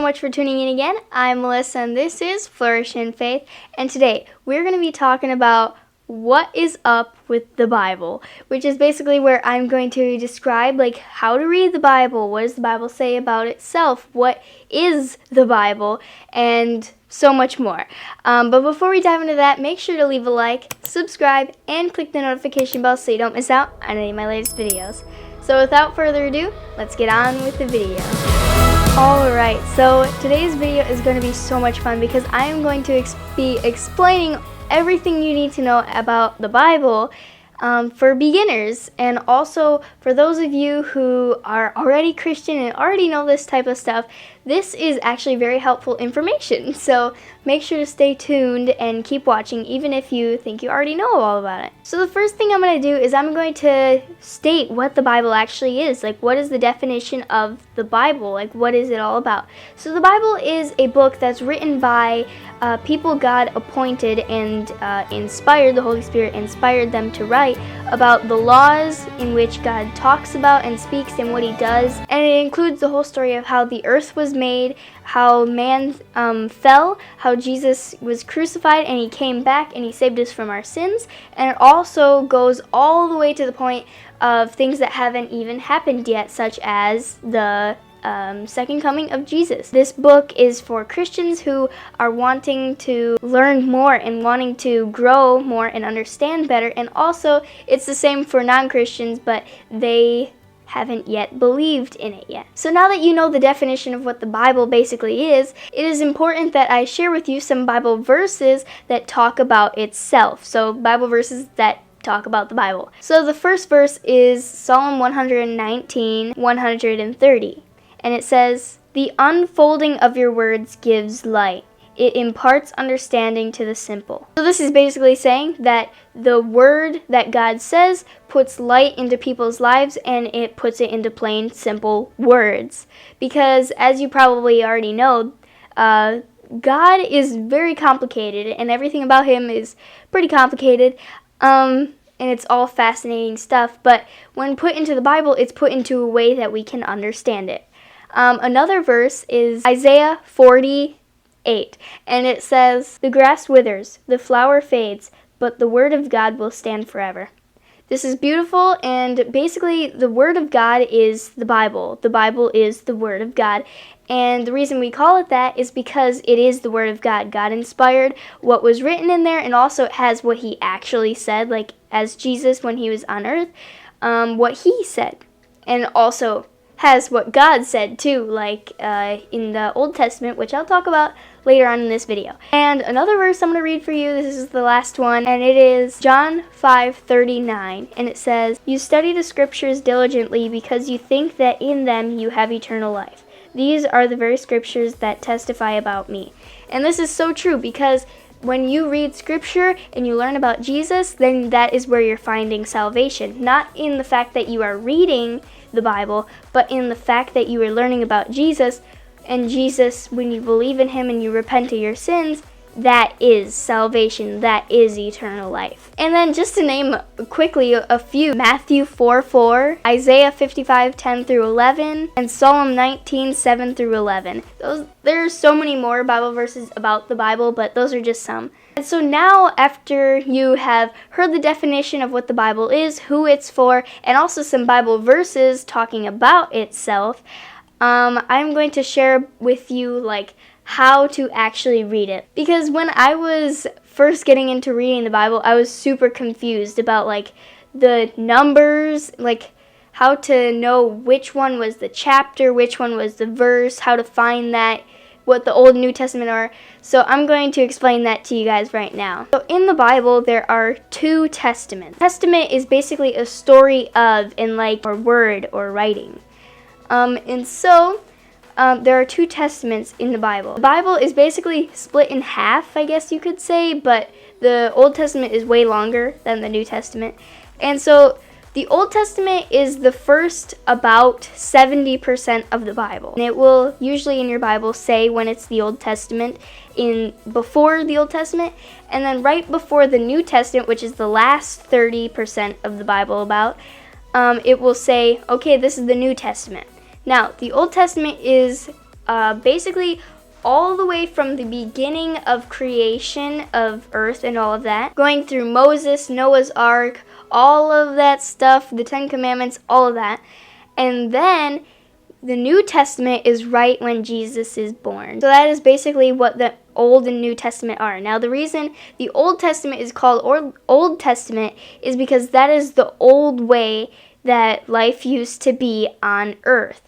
much for tuning in again. I'm Melissa and this is Flourish in Faith. And today we're going to be talking about what is up with the Bible, which is basically where I'm going to describe how to read the Bible, what does the Bible say about itself, what is the Bible, and so much more. But before we dive into that, make sure to leave a like, subscribe, and click the notification bell so you don't miss out on any of my latest videos. So without further ado, let's get on with the video. Alright, so today's video is going to be so much fun because I am going to be explaining everything you need to know about the Bible for beginners, and also for those of you who are already Christian and already know this type of stuff. This is actually very helpful information, so make sure to stay tuned and keep watching even if you think you already know all about it. So the first thing I'm going to do is I'm going to state what the Bible actually is. What is the definition of the Bible? What is it all about? So the Bible is a book that's written by people God appointed and inspired, the Holy Spirit inspired them to write about the laws in which God talks about and speaks and what he does. And it includes the whole story of how the earth was made, how man fell, how Jesus was crucified and he came back and he saved us from our sins. And it also goes all the way to the point of things that haven't even happened yet, such as the second coming of Jesus. This book is for Christians who are wanting to learn more and wanting to grow more and understand better, and also it's the same for non-Christians, but they haven't yet believed in it yet. So now that you know the definition of what the Bible basically is, it is important that I share with you some Bible verses that talk about itself. So Bible verses that talk about the Bible. So the first verse is Psalm 119:130. And it says, "The unfolding of your words gives light. It imparts understanding to the simple." So this is basically saying that the word that God says puts light into people's lives, and it puts it into plain, simple words. Because as you probably already know, God is very complicated, and everything about him is pretty complicated. And it's all fascinating stuff. But when put into the Bible, it's put into a way that we can understand it. Another verse is Isaiah 40:8, and it says, "The grass withers, the flower fades, but the word of God will stand forever." This is beautiful, and basically the word of God is the Bible. The Bible is the word of God, and the reason we call it that is because it is the word of God. God inspired what was written in there, and also it has what he actually said, as Jesus when he was on earth, what he said, and also has what God said too, in the Old Testament, which I'll talk about later on in this video. And another verse I'm going to read for you, this is the last one, and it is John 5:39, and it says, "You study the scriptures diligently because you think that in them you have eternal life. These are the very scriptures that testify about me." And this is so true, because when you read scripture and you learn about Jesus, then that is where you're finding salvation. Not in the fact that you are reading the Bible, but in the fact that you are learning about Jesus, and Jesus, when you believe in him and you repent of your sins, that is salvation, that is eternal life. And then just to name quickly a few: Matthew 4:4, Isaiah 55:10-11, and Psalm 19:7-11. There are so many more Bible verses about the Bible, but those are just some. And so now, after you have heard the definition of what the Bible is, who it's for, and also some Bible verses talking about itself, I'm going to share with you how to actually read it. Because when I was first getting into reading the Bible, I was super confused about the numbers, how to know which one was the chapter, which one was the verse, how to find that, what the Old and New Testament are. So I'm going to explain that to you guys right now. So in the Bible, there are two testaments. Testament is basically a story of, or word or writing. There are two testaments in the Bible. The Bible is basically split in half, I guess you could say, but the Old Testament is way longer than the New Testament. And so the Old Testament is the first about 70% of the Bible. And it will usually in your Bible say when it's the Old Testament before the Old Testament, and then right before the New Testament, which is the last 30% of the Bible it will say, okay, this is the New Testament. Now, the Old Testament is basically all the way from the beginning of creation of earth and all of that, going through Moses, Noah's Ark, all of that stuff, the Ten Commandments, all of that. And then the New Testament is right when Jesus is born. So that is basically what the Old and New Testament are. Now, the reason the Old Testament is called Old Testament is because that is the old way that life used to be on earth.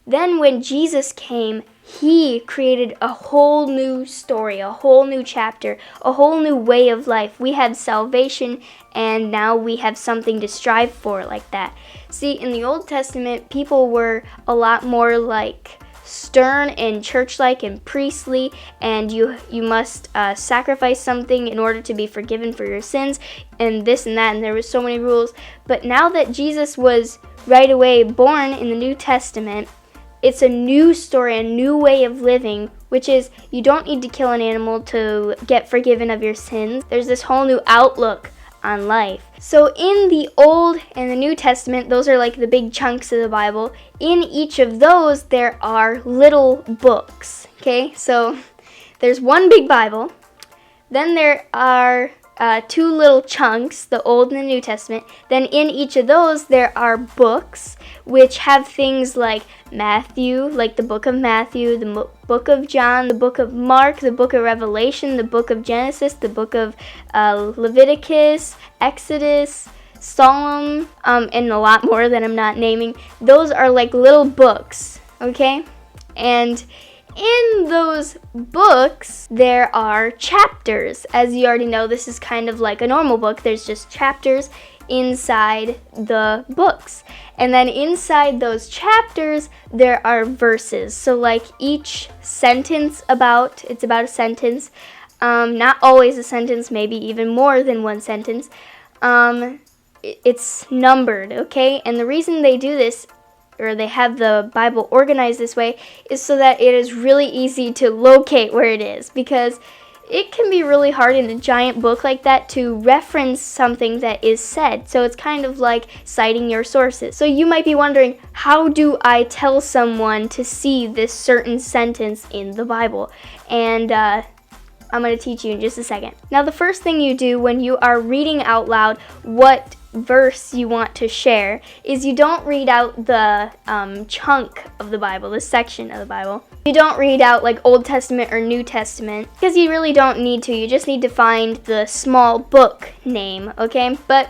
Then when Jesus came, he created a whole new story, a whole new chapter, a whole new way of life. We have salvation, and now we have something to strive for like that. See, in the Old Testament, people were a lot more like stern and church-like and priestly, and you must sacrifice something in order to be forgiven for your sins, and this and that, and there was so many rules. But now that Jesus was right away born in the New Testament, it's a new story, a new way of living, which is you don't need to kill an animal to get forgiven of your sins. There's this whole new outlook on life. So in the Old and the New Testament, those are like the big chunks of the Bible. In each of those, there are little books. Okay, so there's one big Bible. Then there are two little chunks, the Old and the New Testament. Then in each of those, there are books which have things like Matthew, like the book of Matthew, the book of John, the book of Mark, the book of Revelation, the book of Genesis, the book of Leviticus, Exodus, Psalm, and a lot more that I'm not naming. Those are like little books, okay? And in those books, there are chapters. As you already know, this is kind of like a normal book. There's just chapters inside the books. And then inside those chapters, there are verses. So like each sentence it's about a sentence. Not always a sentence, maybe even more than one sentence. It's numbered, okay? And the reason they do this, or they have the Bible organized this way, is so that it is really easy to locate where it is, because it can be really hard in a giant book like that to reference something that is said. So it's kind of like citing your sources. So you might be wondering, how do I tell someone to see this certain sentence in the Bible? And I'm going to teach you in just a second. Now, the first thing you do when you are reading out loud what verse you want to share is you don't read out the chunk of the Bible, the section of the Bible. You don't read out like Old Testament or New Testament, because you really don't need to. You just need to find the small book name, okay? But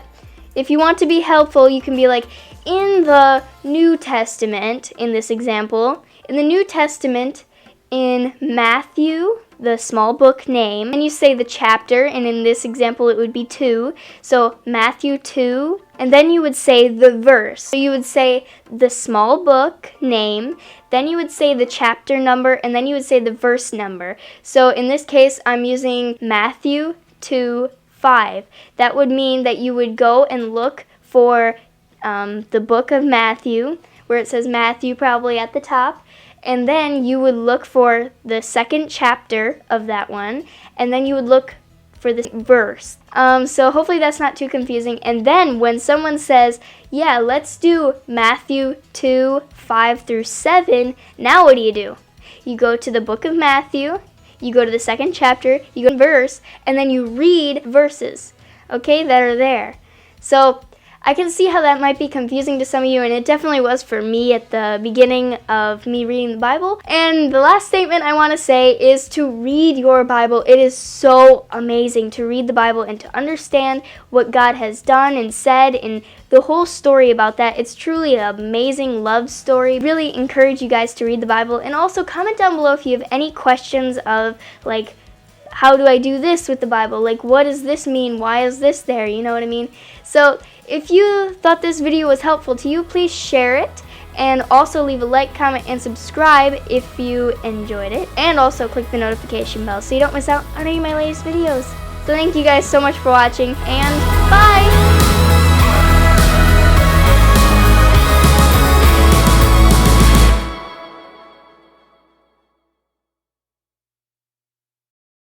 if you want to be helpful, you can be like, in the New Testament, in this example, in the New Testament, in Matthew, the small book name, and you say the chapter, and in this example it would be 2. So Matthew 2, and then you would say the verse. So you would say the small book name, then you would say the chapter number, and then you would say the verse number. So in this case, I'm using Matthew 2:5. That would mean that you would go and look for the book of Matthew, where it says Matthew probably at the top. And then you would look for the second chapter of that one, and then you would look for this verse. So hopefully that's not too confusing. And then when someone says, yeah, let's do Matthew 2:5-7, now what do? You go to the book of Matthew, you go to the second chapter, you go to verse, and then you read verses, okay, that are there. So I can see how that might be confusing to some of you, and it definitely was for me at the beginning of me reading the Bible. And the last statement I want to say is to read your Bible. It is so amazing to read the Bible and to understand what God has done and said and the whole story about that. It's truly an amazing love story. Really encourage you guys to read the Bible, and also comment down below if you have any questions of like, how do I do this with the Bible? Like, what does this mean? Why is this there? You know what I mean? So if you thought this video was helpful to you, please share it, and also leave a like, comment, and subscribe if you enjoyed it, and also click the notification bell so you don't miss out on any of my latest videos. So thank you guys so much for watching, and bye!